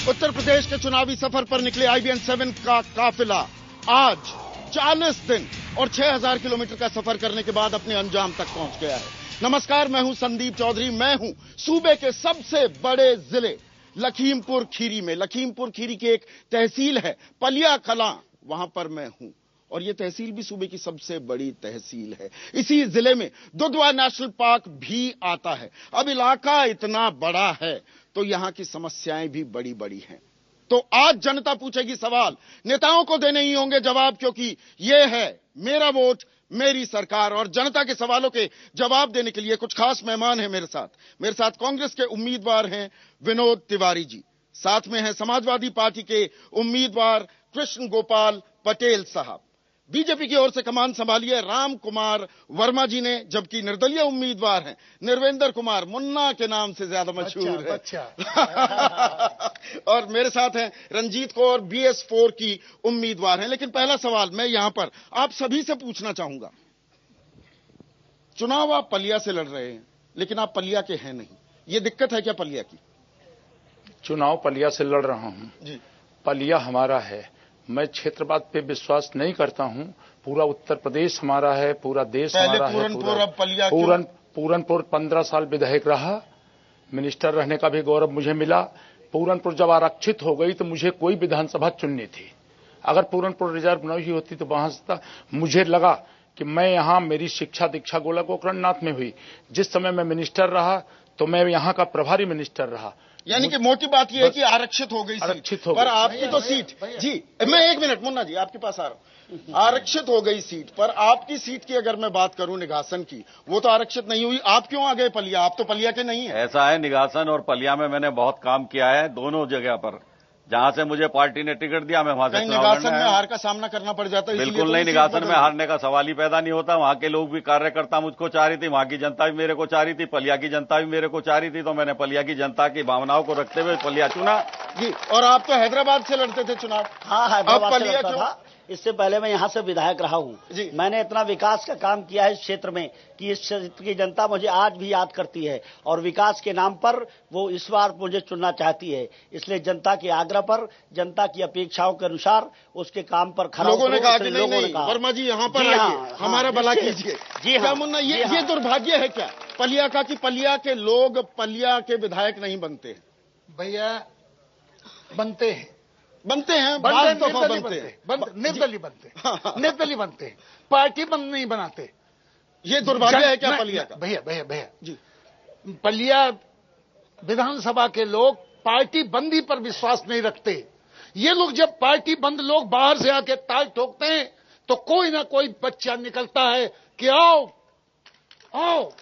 उत्तर प्रदेश के चुनावी सफर पर निकले IBN-7 का काफिला आज 40 दिन और 6000 किलोमीटर का सफर करने के बाद अपने अंजाम तक पहुंच गया है। नमस्कार, मैं हूं संदीप चौधरी। मैं हूं सूबे के सबसे बड़े जिले लखीमपुर खीरी में। लखीमपुर खीरी की एक तहसील है पलिया कलां, वहां पर मैं हूं और यह तहसील भी सूबे की सबसे बड़ी तहसील है। इसी जिले में दुधवा नेशनल पार्क भी आता है। अब इलाका इतना बड़ा है तो यहां की समस्याएं भी बड़ी बड़ी हैं। तो आज जनता पूछेगी सवाल, नेताओं को देने ही होंगे जवाब, क्योंकि यह है मेरा वोट मेरी सरकार। और जनता के सवालों के जवाब देने के लिए कुछ खास मेहमान हैं मेरे साथ कांग्रेस के उम्मीदवार हैं विनोद तिवारी जी, साथ में हैं समाजवादी पार्टी के उम्मीदवार कृष्ण गोपाल पटेल साहब, बीजेपी की ओर से कमान संभाली है राम कुमार वर्मा जी ने, जबकि निर्दलीय उम्मीदवार हैं निर्वेंद्र कुमार, मुन्ना के नाम से ज्यादा मशहूर है। और मेरे साथ हैं रंजीत कौर, BS4 की उम्मीदवार हैं। लेकिन पहला सवाल मैं यहां पर आप सभी से पूछना चाहूंगा, चुनाव आप पलिया से लड़ रहे हैं लेकिन आप पलिया के हैं नहीं, ये दिक्कत है क्या पलिया की? चुनाव पलिया से लड़ रहा हूं जी, पलिया हमारा है। मैं क्षेत्रवाद पे विश्वास नहीं करता हूं। पूरा उत्तर प्रदेश हमारा है, पूरा देश हमारा है। पूरनपुर 15 साल विधायक रहा, मिनिस्टर रहने का भी गौरव मुझे मिला। पूरनपुर जब आरक्षित हो गई तो मुझे कोई विधानसभा चुननी थी। अगर पूरनपुर रिजर्व न हुई होती तो वहां से मुझे लगा कि मैं यहां, मेरी शिक्षा दीक्षा गोला गोकरणनाथ में हुई। जिस समय मैं मिनिस्टर रहा तो मैं यहां का प्रभारी मिनिस्टर रहा। यानी कि मोटी बात यह है कि आरक्षित हो गई सीट, पर आपकी तो सीट जी, मैं एक मिनट मुन्ना जी आपके पास आ रहा हूं। आरक्षित हो गई सीट, पर आपकी सीट की अगर मैं बात करूं निगासन की, वो तो आरक्षित नहीं हुई। आप क्यों आ गए पलिया? आप तो पलिया के नहीं है। ऐसा है, निगासन और पलिया में मैंने बहुत काम किया है, दोनों जगह पर। जहां से मुझे पार्टी ने टिकट दिया मैं वहां से निगासन में हार का सामना करना पड़ जाता है। बिल्कुल नहीं, निगासन में हारने का सवाल ही पैदा नहीं होता। वहां के लोग भी, कार्यकर्ता मुझको चाह रही थी, वहां की जनता भी मेरे को चाह रही थी, पलिया की जनता भी मेरे को चाह रही थी, तो मैंने पलिया की जनता की भावनाओं को रखते हुए पलिया चुना जी। और आप तो हैदराबाद से लड़ते थे चुनाव। हाँ, हैदराबाद से लड़ता था। इससे पहले मैं यहाँ से विधायक रहा हूँ। मैंने इतना विकास का काम किया है इस क्षेत्र में कि इस क्षेत्र की जनता मुझे आज भी याद करती है और विकास के नाम पर वो इस बार मुझे चुनना चाहती है। इसलिए जनता के आग्रह पर, जनता की अपेक्षाओं के अनुसार उसके काम पर खरा लोगों ने कहा कि नहीं, वर्मा जी यहाँ पर आइए, हमारा भला कीजिए। जी हाँ मुन्ना, ये दुर्भाग्य है क्या पलिया का कि पलिया के लोग पलिया के विधायक नहीं बनते हैं? भैया बनते हैं, निर्दलीय बनते हैं, पार्टी बंद नहीं बनाते। ये दुर्भाग्य है क्या पलिया का? भैया जी, पलिया विधानसभा के लोग पार्टी बंदी पर विश्वास नहीं रखते। ये लोग जब पार्टी बंद लोग बाहर से आके ताल ठोकते हैं तो कोई ना कोई बच्चा निकलता है कि आओ आओ,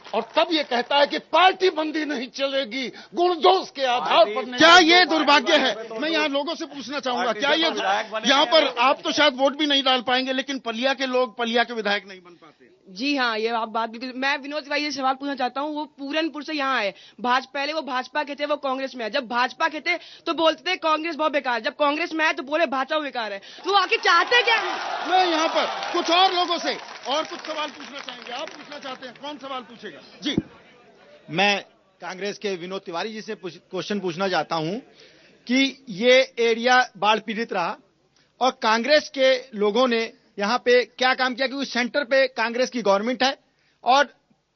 और तब ये कहता है कि पार्टी बंदी नहीं चलेगी, गुणदोष के आधार पर नहीं। क्या ये दुर्भाग्य है? मैं यहाँ लोगों से पूछना चाहूंगा, क्या ये यहाँ पर आप तो शायद वोट भी नहीं डाल पाएंगे लेकिन पलिया के लोग पलिया के विधायक नहीं बन पाते? जी हाँ, ये आप बात बिल्कुल। मैं विनोद तिवारी से सवाल पूछना चाहता हूँ। वो पूरनपुर से यहाँ आए, पहले वो भाजपा के थे, वो कांग्रेस में है। जब भाजपा के थे तो बोलते थे कांग्रेस बहुत बेकार, जब कांग्रेस में आए तो बोले भाजपा बेकार है। तो आखिर चाहते क्या है? मैं यहाँ पर कुछ और लोगों से और कुछ सवाल पूछना चाहेंगे। आप पूछना चाहते हैं? कौन सवाल पूछेगा? जी, मैं कांग्रेस के विनोद तिवारी जी से क्वेश्चन पूछना चाहता हूं कि ये एरिया बाढ़ पीड़ित रहा और कांग्रेस के लोगों ने यहाँ पे क्या काम किया, क्योंकि सेंटर पे कांग्रेस की गवर्नमेंट है और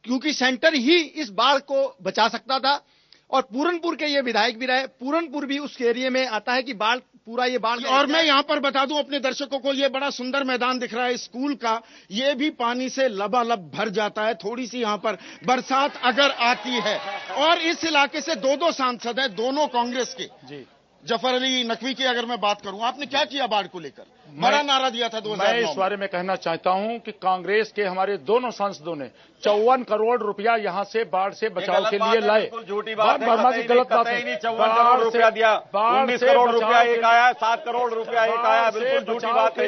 क्योंकि सेंटर ही इस बाढ़ को बचा सकता था और पूरनपुर के ये विधायक भी रहे। पूरनपुर भी उस एरिया में आता है कि बाढ़ पूरा ये बाढ़। और मैं यहाँ पर बता दूं अपने दर्शकों को, ये बड़ा सुंदर मैदान दिख रहा है स्कूल का, ये भी पानी से लबालब भर जाता है थोड़ी सी यहाँ पर बरसात अगर आती है। और इस इलाके से दो सांसद हैं, दोनों कांग्रेस के जी। जफर अली नकवी की अगर मैं बात करूं, आपने क्या किया बाढ़ को लेकर? बड़ा नारा दिया था 2009 मैं इस बारे में कहना चाहता हूं कि कांग्रेस के हमारे दोनों सांसदों ने 54 करोड़ रुपया यहां से बाढ़ से बचाव के लिए लाए। झूठी बात है, वर्मा जी गलत बात है। 54 करोड़ रुपया दिया, 19 करोड़ रुपया एक आया, 7 करोड़ रुपया एक आया, बिल्कुल झूठी बात है।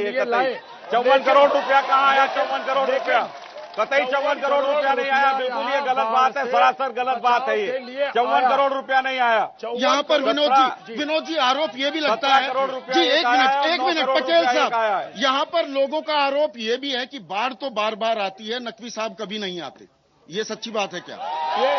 54 करोड़ रुपया कहाँ आया? 54 करोड़ रुपया कतई 54 करोड़ रुपया नहीं आया, बिल्कुल ये गलत बात है, सरासर गलत बात है। ये 54 करोड़ रुपया नहीं आया। यहाँ पर विनोद जी आरोप ये भी लगता है जी, एक मिनट पटेल साहब, यहाँ पर लोगों का आरोप ये भी है कि बाढ़ तो बार बार आती है, नकवी साहब कभी नहीं आते। ये सच्ची बात है क्या? ये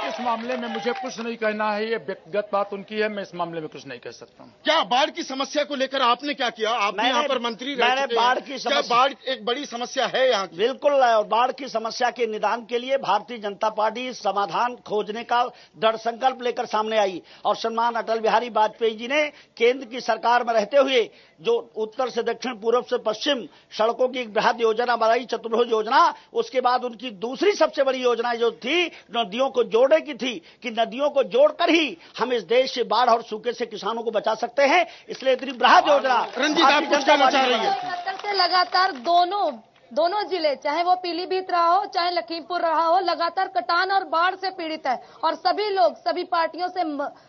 इस मामले में मुझे कुछ नहीं कहना है, ये व्यक्तिगत बात उनकी है, मैं इस मामले में कुछ नहीं कह सकता हूँ। क्या बाढ़ की समस्या को लेकर आपने क्या किया? आप यहाँ पर मंत्री रह चुके हैं। क्या बाढ़ एक बड़ी समस्या है यहाँ की? बिल्कुल, और बाढ़ की समस्या के निदान के लिए भारतीय जनता पार्टी समाधान खोजने का दृढ़ संकल्प लेकर सामने आई और सम्मान अटल बिहारी वाजपेयी जी ने केंद्र की सरकार में रहते हुए जो उत्तर से दक्षिण, पूर्व से पश्चिम सड़कों की एक बृहद योजना बनाई, चतुर्भुज योजना। उसके बाद उनकी दूसरी सबसे बड़ी योजना जो थी नदियों को जोड़ने की थी कि नदियों को जोड़कर ही हम इस देश से बाढ़ और सूखे से किसानों को बचा सकते हैं। इसलिए इतनी बृहद योजना रंजीत आप कुछ कहना चाह रही है? से लगातार दोनों जिले, चाहे वो पीलीभीत रहा हो चाहे लखीमपुर रहा हो, लगातार कटान और बाढ़ से पीड़ित है और सभी लोग सभी पार्टियों से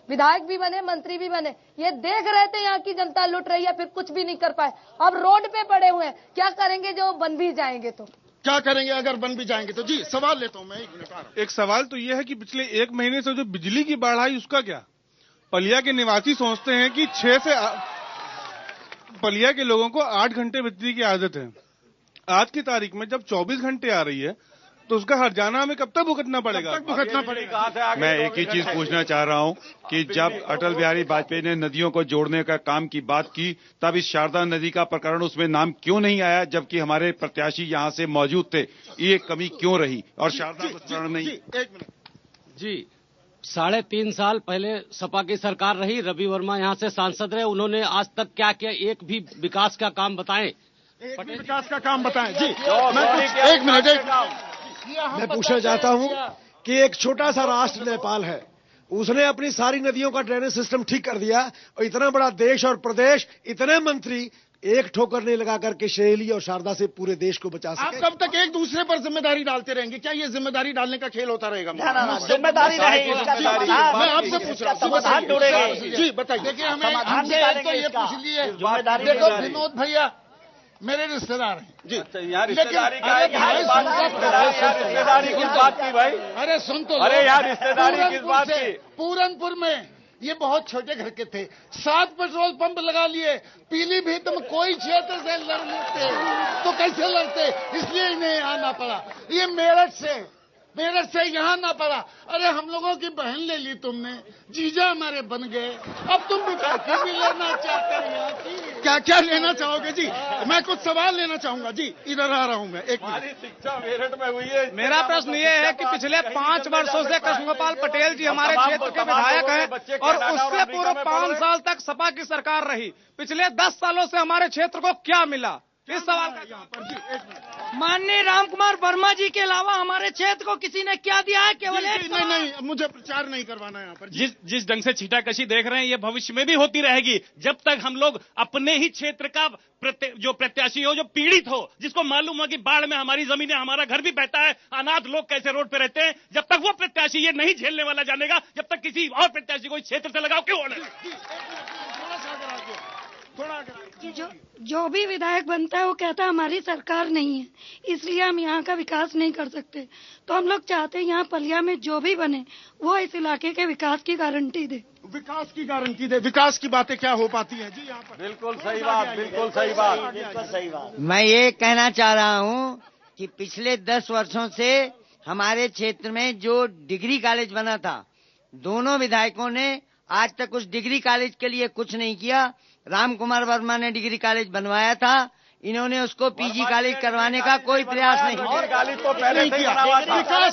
विधायक भी बने, मंत्री भी बने, ये देख रहे थे यहाँ की जनता लुट रही है, फिर कुछ भी नहीं कर पाए। अब रोड पे पड़े हुए हैं, क्या करेंगे जो बन भी जाएंगे तो? क्या करेंगे अगर बन भी जाएंगे तो? जी सवाल लेता हूँ मैं, 1 मिनट। एक सवाल तो यह है कि पिछले 1 महीने से जो बिजली की बाढ़ आई उसका क्या? पलिया के निवासी सोचते हैं कि पलिया के लोगों को 8 घंटे बिजली की आदत है। आज की तारीख में जब 24 घंटे आ रही है तो उसका हर्जाना हमें कब तक भुगतना पड़ेगा? मैं एक ही चीज पूछना चाह रहा हूं कि जब अटल बिहारी वाजपेयी ने नदियों को जोड़ने का काम की बात की, तब इस शारदा नदी का प्रकरण उसमें नाम क्यों नहीं आया, जबकि हमारे प्रत्याशी यहां से मौजूद थे? ये कमी क्यों रही और शारदा का प्रकरण नहीं? 1 मिनट जी, 3.5 साल पहले सपा की सरकार रही, रवि वर्मा यहाँ से सांसद रहे, उन्होंने आज तक क्या किया? एक भी विकास का काम बताएं, विकास का काम बताएं। जी एक मिनट, मैं पूछना चाहता हूं कि एक छोटा सा राष्ट्र नेपाल है, उसने अपनी सारी नदियों का ड्रेनेज सिस्टम ठीक कर दिया और इतना बड़ा देश और प्रदेश, इतने मंत्री एक ठोकर नहीं लगा करके शैली और शारदा से पूरे देश को बचा सके। आप कब तक एक दूसरे पर जिम्मेदारी डालते रहेंगे? क्या ये जिम्मेदारी डालने का खेल होता रहेगा? जिम्मेदारी नहीं, मैं आपसे पूछ रहा हूँ। जी बताइए। देखिए, हमें तो ये पूछ लिए, देखो विनोद भैया मेरे रिश्तेदार हैं जी। यार रिश्तेदारी का रिश्तेदारी किस बात की भाई? अरे सुन तो, अरे यार रिश्तेदारी किस बात की? पूरनपुर में ये बहुत छोटे घर के थे, 7 पेट्रोल पंप लगा लिए। पीलीभीत में कोई क्षेत्र से लड़ लेते तो कैसे लड़ते? इसलिए इन्हें आना पड़ा। ये मेरठ से यहाँ ना पड़ा। अरे हम लोगों की बहन ले ली तुमने, जीजा हमारे बन गए, अब तुम भी लेना चाहते हैं यहाँ की? क्या लेना चाहोगे जी? मैं कुछ सवाल लेना चाहूंगा जी, इधर आ रहा हूँ मैं। हमारी शिक्षा मेरठ में हुई है। मेरा प्रश्न ये है कि पिछले 5 वर्षों से कृष्णगोपाल पटेल जी हमारे क्षेत्र के विधायक हैं और उससे पूर्व 5 साल तक सपा की सरकार रही। पिछले 10 सालों से हमारे क्षेत्र को क्या मिला? इस सवाल का माननीय रामकुमार वर्मा जी के अलावा हमारे क्षेत्र को किसी ने क्या दिया है? केवल नहीं, मुझे प्रचार नहीं करवाना यहाँ पर। जिस ढंग से छींटाकशी देख रहे हैं ये भविष्य में भी होती रहेगी जब तक हम लोग अपने ही क्षेत्र का जो प्रत्याशी हो, जो पीड़ित हो, जिसको मालूम हो कि बाढ़ में हमारी जमीनें, हमारा घर भी बहता है, अनाथ लोग कैसे रोड पे रहते हैं, जब तक वो प्रत्याशी ये नहीं झेलने वाला जानेगा, जब तक किसी और प्रत्याशी को इस क्षेत्र से लगाव क्यों होने? जो भी विधायक बनता है वो कहता है हमारी सरकार नहीं है, इसलिए हम यहाँ का विकास नहीं कर सकते। तो हम लोग चाहते हैं यहाँ पलिया में जो भी बने वो इस इलाके के विकास की गारंटी दे। विकास की गारंटी दे? विकास की बातें क्या हो पाती है जी यहाँ पर? बिल्कुल सही बात, बिल्कुल सही बात, बिल्कुल सही बात। मैं ये कहना चाह रहा हूँ कि पिछले 10 वर्षों से हमारे क्षेत्र में जो डिग्री कॉलेज बना था, दोनों विधायकों ने आज तक उस डिग्री कॉलेज के लिए कुछ नहीं किया। रामकुमार वर्मा ने डिग्री कॉलेज बनवाया था, इन्होंने उसको पीजी कॉलेज करवाने का कोई प्रयास नहीं किया। कॉलेज तो पहले से बना हुआ था। विकास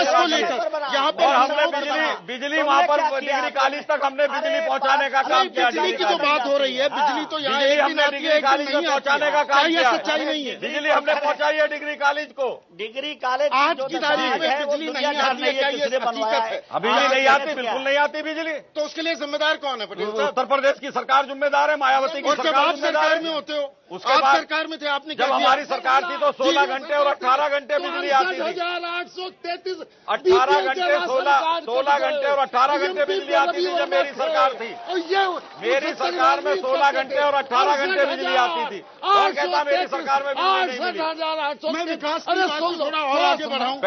को लेकर यहाँ पर हमने बिजली वहाँ पर डिग्री कॉलेज तक हमने बिजली पहुँचाने का काम किया। बिजली की तो बात हो रही है, बिजली तो यहाँ एक दिन आती है, कॉलेज में पहुँचाने का काम किया। सच्चाई नहीं है। बिजली हमने पहुँचाई है डिग्री कॉलेज को। डिग्री कॉलेज आज की तारीख में बिजली नहीं आती है, क्या ये हकीकत है? बिजली नहीं आती, बिल्कुल नहीं आती बिजली। तो उसके लिए जिम्मेदार कौन है? पटेल साहब, उत्तर प्रदेश की सरकार जिम्मेदार है, मायावती की सरकार में होते हो, उसके आप बाद सरकार में थे, आपने जब हमारी सरकार थी तो 16 घंटे और 18 घंटे बिजली आती थी। 1833 18 घंटे 16 घंटे और 18 घंटे बिजली आती थी जब मेरी सरकार थी। मेरी सरकार में 16 घंटे और 18 घंटे बिजली आती थी। और कहता मेरी सरकार में बिजली नहीं मिली। मैं विकास की बात को थोड़ा और आगे बढ़ाऊं।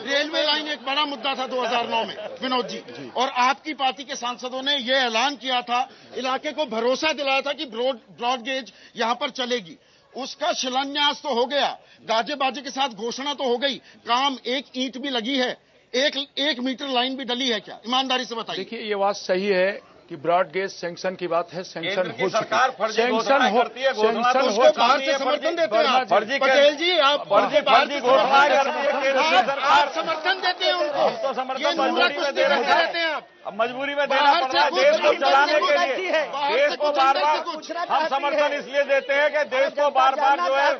रेलवे लाइन एक बड़ा मुद्दा था 2009 में विनोद जी, और आपकी पार्टी के सांसदों ने ये ऐलान किया था, इलाके को भरोसा दिलाया था कि ब्रॉड गेज यहाँ पर चलेगी। उसका शिलान्यास तो हो गया, गाजे बाजे के साथ घोषणा तो हो गई, काम एक ईंट भी लगी है, एक मीटर लाइन भी डली है क्या? ईमानदारी से बताइए। देखिए, ये बात सही है कि ब्रॉड गेज सैंक्शन की बात है, सैंक्शन हो सरकार फर्जी घोषणाएं करती है, उसको बाहर से समर्थन देते हैं। फर्जी पटेल जी, आप फर्जी घोषणाएं करती है केंद्र की सरकार, समर्थन देते हैं उनको, तो समर्थन मजबूरी में दे रहते हैं आप। अब मजबूरी में देना पड़ रहा है देश को चलाने के लिए। देश को बार बार हम समर्थन इसलिए देते हैं कि देश को बार बार जो है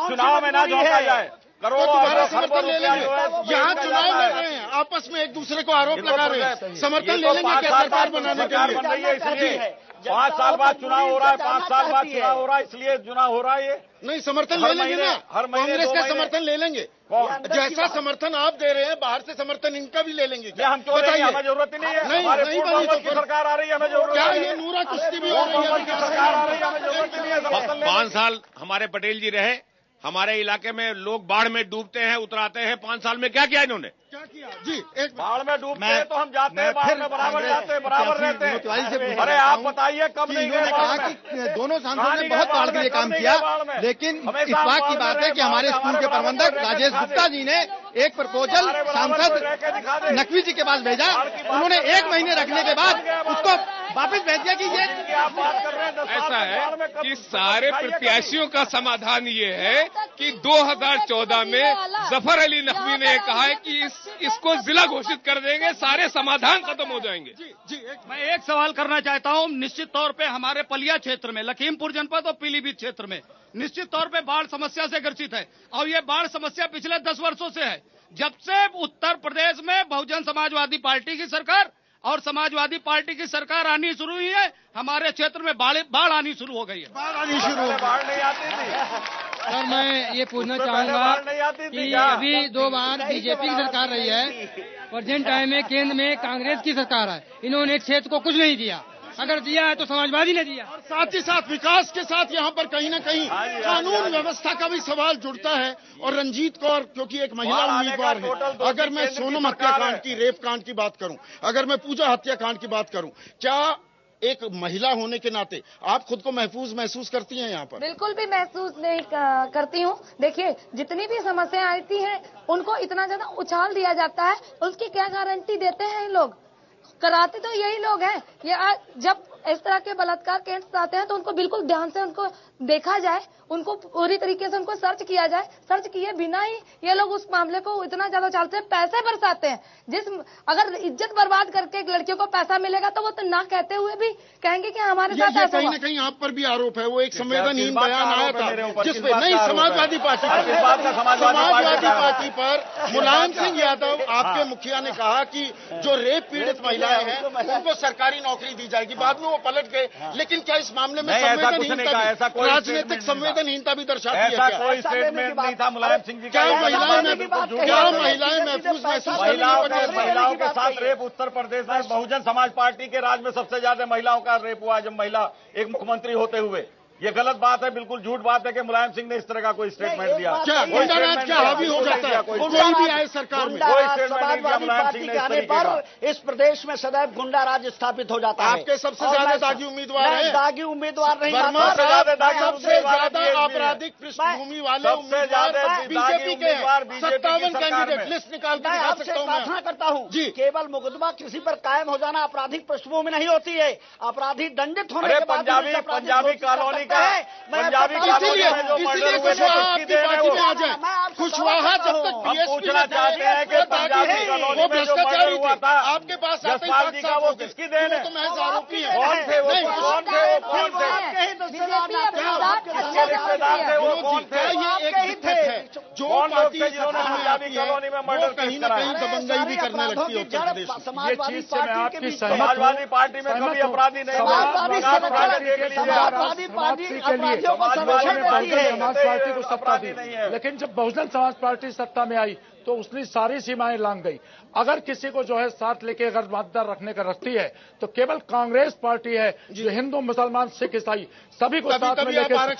चुनाव में ना झोंका जाए। करोड़ों दोबारा समर्थन ले लेंगे, यहाँ चुनाव लड़ रहे हैं, आपस में एक दूसरे को आरोप लगा रहे हैं, समर्थन ले लेंगे क्या सरकार बनाने के लिए? इसलिए 5 साल बाद चुनाव हो रहा है, 5 साल बाद चुनाव हो रहा है, इसलिए चुनाव हो रहा है। ये नहीं, समर्थन ले लेंगे ना, हर कांग्रेस का समर्थन ले लेंगे, जैसा समर्थन आप दे रहे हैं बाहर से समर्थन इनका भी ले लेंगे क्या? हम क्यों लेंगे? हमें जरूरत ही नहीं है। नहीं बनी तो सरकार आ रही है, हमें जरूरत क्या? ये नूरा कुश्ती भी हो रही है, सरकार आ रही है, हमें जरूरत ही नहीं है। 5 साल हमारे पटेल जी रहे, हमारे इलाके में लोग बाढ़ में डूबते हैं, उतराते हैं। 5 साल में क्या किया इन्होंने? क्या किया जी? एक बाढ़ में डूबते हैं तो हम जाते हैं, बाढ़ में बराबर जाते हैं, बराबर रहते हैं। अरे आप बताइए कब नहीं गए? कहा कि दोनों सांसदों ने बहुत बाढ़ के लिए काम किया, लेकिन इस बात की बात है कि हमारे स्कूल के प्रबंधक राजेश गुप्ता जी ने एक प्रपोजल सांसद नकवी जी के पास भेजा, उन्होंने 1 महीने रखने के बाद उसको वापस भेज दिया कि ये ऐसा है कि सारे प्रत्याशियों का समाधान ये है कि 2014 में जफर अली नकवी ने कहा है कि इसको जिला घोषित कर देंगे, सारे समाधान खत्म हो जाएंगे। मैं एक सवाल करना चाहता हूं। निश्चित तौर पे हमारे पलिया क्षेत्र में, लखीमपुर जनपद और पीलीभीत क्षेत्र में निश्चित तौर पे बाढ़ समस्या से ग्रसित है, और ये बाढ़ समस्या पिछले 10 वर्षों से है, जब से उत्तर प्रदेश में बहुजन समाजवादी पार्टी की सरकार और समाजवादी पार्टी की सरकार आनी शुरू हुई है, हमारे क्षेत्र में बाढ़ आनी शुरू हो गई है। बाढ़ आनी शुरू हो गई, बाढ़ नहीं आती थी। सर, मैं ये पूछना चाहूंगा कि अभी 2 बार बीजेपी की सरकार रही है, प्रेजेंट टाइम में केंद्र में कांग्रेस की सरकार है, इन्होंने क्षेत्र को कुछ नहीं दिया, अगर दिया है तो समाजवादी ने दिया। और साथ ही साथ विकास के साथ यहाँ पर कहीं न कहीं कानून व्यवस्था का भी सवाल जुड़ता है। और रंजीत कौर क्योंकि एक महिला उम्मीदवार है, अगर मैं सोनम हत्याकांड की, रेप कांड की बात करूं, अगर मैं पूजा हत्याकांड की बात करूं, क्या एक महिला होने के नाते आप खुद को महसूस करती हैं यहाँ पर? बिल्कुल भी महसूस नहीं करती हूँ। देखिए, जितनी भी समस्याएं आती हैं उनको इतना ज्यादा उछाल दिया जाता है, उसकी क्या गारंटी देते हैं ये लोग? कराते तो यही लोग हैं। ये जब इस तरह के बलात्कार केस आते हैं तो उनको बिल्कुल ध्यान से उनको देखा जाए, उनको पूरी तरीके से उनको सर्च किया जाए। सर्च किए बिना ही ये लोग उस मामले को इतना ज्यादा उछालते हैं, पैसे बरसाते हैं। अगर इज्जत बर्बाद करके एक लड़कियों को पैसा मिलेगा तो वो तो ना कहते हुए भी कहेंगे कि हमारे साथ ऐसा कहीं न कहीं आप पर भी आरोप है। वो एक संवेदनहीन बयान आया था जिसपे नहीं समाजवादी पार्टी पर मुलायम सिंह यादव आपके मुखिया ने कहा कि जो रेप पीड़ित महिलाएं हैं उनको सरकारी नौकरी दी जाएगी। बाद में वो पलट गए, लेकिन क्या इस मामले में राजनीतिक संवेदनहीनता भी दर्शाती है? ऐसा कोई स्टेटमेंट नहीं था मुलायम सिंह जी का। क्या महिलाएं महसूस महिलाओं के साथ रेप उत्तर प्रदेश में बहुजन समाज पार्टी के राज में सबसे ज्यादा महिलाओं का रेप हुआ जब महिला एक मुख्यमंत्री होते हुए। ये गलत बात है, बिल्कुल झूठ बात है कि मुलायम सिंह ने इस तरह का कोई स्टेटमेंट दिया। क्या गुंडाराज क्या हावी हो जाता है कोई भी आए सरकार में? समाजवादी पार्टी के आने पर इस प्रदेश में सदैव गुंडाराज स्थापित हो जाता है। आपके सबसे ज्यादा दागी उम्मीदवार हैं। दागी उम्मीदवार नहीं, सबसे ज्यादा आपराधिक पृष्ठभूमि वाले उम्मीदवार बीजेपी के 57 कैंडिडेट लिस्ट निकाल के दिखा सकता हूं। प्रार्थना करता हूं जी, केवल मुकदमा किसी पर कायम हो जाना आपराधिक पृष्ठभूमि नहीं होती है। अपराधी दंडित होने के बाद पंजाबी कॉलोनी का है, पंजाबी इसीलिए कुशवाहा आपकी पार्टी में आ जाए। कुशवाहा जब तक पूछना चाहते हैं कि पंजाबी कॉलोनी वो में जो मर्डर हुआ था आपके पास जसपाल जी का, वो किसकी देन है? तो महज आरोपी है। कौन थे वो? कौन थे वो? कौन थे? रिश्तेदार थे वो? कौन थे? ये एक दिक्कत है जो पार्टी पंजाबी कॉलोनी में मर्डर कहीं न कहीं दबंगई भी करने लगती है उत्तर प्रदेश में। ये चीज से मैं आपकी समाजवादी पार्टी में कभी अपराधी नहीं समाज पार्टी को सत्ता दी, लेकिन जब बहुजन समाज पार्टी सत्ता में आई तो उसने सारी सीमाएं लांघ गई। अगर किसी को जो है साथ लेके अगर मतदार रखने का रखती है तो केवल कांग्रेस पार्टी है जो हिंदू मुसलमान सिख ईसाई सभी को साथ में लेकर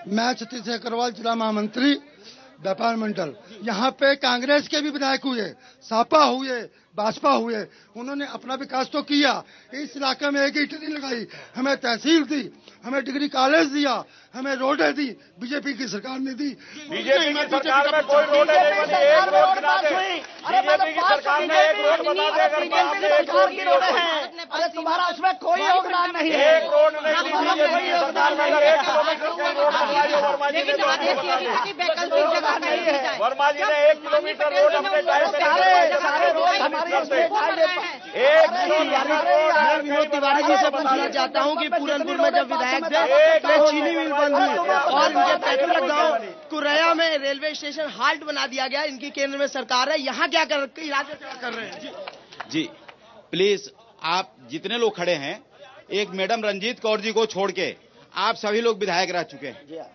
मैं सतीश अग्रवाल जिला महामंत्री व्यापार मंडल। यहाँ पे कांग्रेस के भी विधायक हुए, सापा हुए, भाजपा हुए, उन्होंने अपना विकास तो किया, इस इलाके में एक ईंट नहीं लगाई, हमें तहसील दी, हमें डिग्री कॉलेज दिया, हमें रोडें दी, बीजेपी की सरकार ने दी। बीजेपी की सरकार में कोई रोड नहीं बनी, एक रोड बना दे। बीजेपी की सरकार ने एक रोड बना दे, अगर सरकार की रोड है, अरे तुम्हारा उसमें कोई योगदान नहीं है। एक रोड नहीं दी बीजेपी की सरकार में, अगर 1 किलोमीटर का रोड बनवाई हो वर्मा जी ने, वर्मा जी ने 1 किलोमीटर रोड अपने टाइम पे सारे रोड हमारी मैं विनोद तिवारी जी से पूछना चाहता हूं कि पूरनपुर में जब विधायक थे चीनी मिल बंद हुई और इनके पैतृक गांव कुरैया में रेलवे स्टेशन हाल्ट बना दिया गया, इनकी केंद्र में सरकार है, यहाँ क्या इलाज कर रहे हैं? जी प्लीज, आप जितने लोग खड़े हैं, एक मैडम रंजीत कौर जी को छोड़ के आप सभी लोग विधायक रह चुके हैं।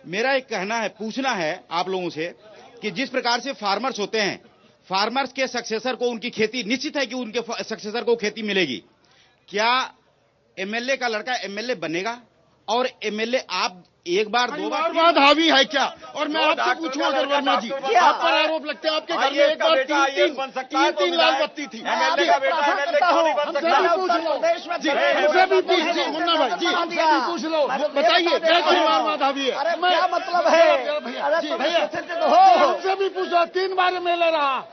मेरा एक कहना है, पूछना है आप लोगों से कि जिस प्रकार से फार्मर्स होते हैं, फार्मर्स के सक्सेसर को उनकी खेती, निश्चित है कि उनके सक्सेसर को खेती मिलेगी। क्या एमएलए का लड़का एमएलए बनेगा? और एमएलए आप एक बार दो बार बाद हावी है क्या? और मैं आपसे पूछूं, अगर वर्मा जी आप पर आरोप लगते हैं आपके घर में एक बार तीन लाल बत्ती थी, हमसे भी पूछ मुन्ना भाई जी, हमसे भी पूछ लो, बताइए क्या परिवारवाद हावी है? क्या मतलब है? हमसे भी पूछो, 3 बार एमएलए रहा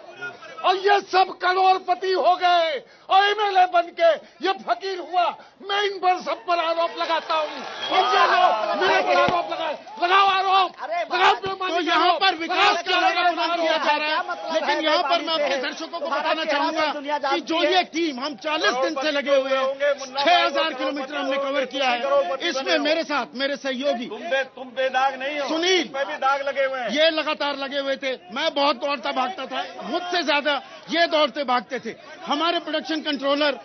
और ये सब करोड़पति हो गए और एमएलए बन के ये फकीर हुआ। मैं इन पर सब पर आरोप लगाता हूँ, मेरे पर आरोप लगाओ आरोप तो यहाँ पर विकास का आरोप किया जा रहा है। लेकिन यहाँ पर मैं अपने दर्शकों को बताना चाहूंगा कि जो ये टीम हम 40 दिन से लगे हुए हैं, 6000 किलोमीटर हमने कवर किया है, इसमें मेरे साथ मेरे सहयोगी तुम बेदाग नहीं हो, सुनील भी दाग लगे हुए हैं, ये लगातार लगे हुए थे। मैं बहुत दौड़ता भागता था, मुझसे ज्यादा ये दौड़ते भागते थे। हमारे प्रोडक्शन कंट्रोलर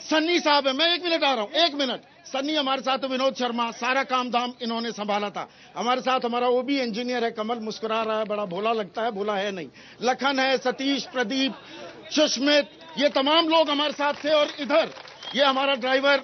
सन्नी साहब है, मैं 1 मिनट आ रहा हूं, 1 मिनट। सन्नी हमारे साथ, विनोद शर्मा, सारा काम धाम इन्होंने संभाला था। हमारे साथ हमारा ओबी इंजीनियर है कमल, मुस्कुरा रहा है, बड़ा भोला लगता है, भोला है नहीं। लखन है, सतीश, प्रदीप, सुष्मित, ये तमाम लोग हमारे साथ थे। और इधर ये हमारा ड्राइवर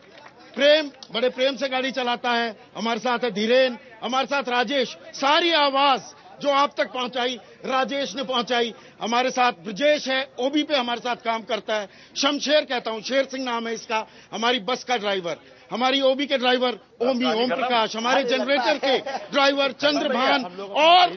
प्रेम, बड़े प्रेम से गाड़ी चलाता है, हमारे साथ है धीरेन, हमारे साथ राजेश। सारी आवाज जो आप तक पहुंचाई राजेश ने पहुंचाई। हमारे साथ ब्रजेश है, ओबी पे हमारे साथ काम करता है। शमशेर कहता हूं, शेर सिंह नाम है इसका, हमारी बस का ड्राइवर। हमारी ओबी के ड्राइवर ओम प्रकाश, हमारे जनरेटर के ड्राइवर चंद्रभान, और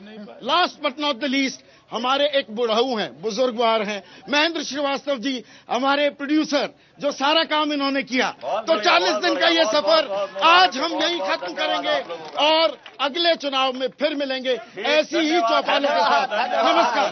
last but not the least हमारे एक बुढ़ऊ हैं, बुजुर्गवार हैं, महेंद्र श्रीवास्तव जी, हमारे प्रोड्यूसर, जो सारा काम इन्होंने किया। तो 40 दिन का ये सफर आज हम यही खत्म करेंगे और अगले चुनाव में फिर मिलेंगे ऐसी ही चौपालों के साथ। नमस्कार।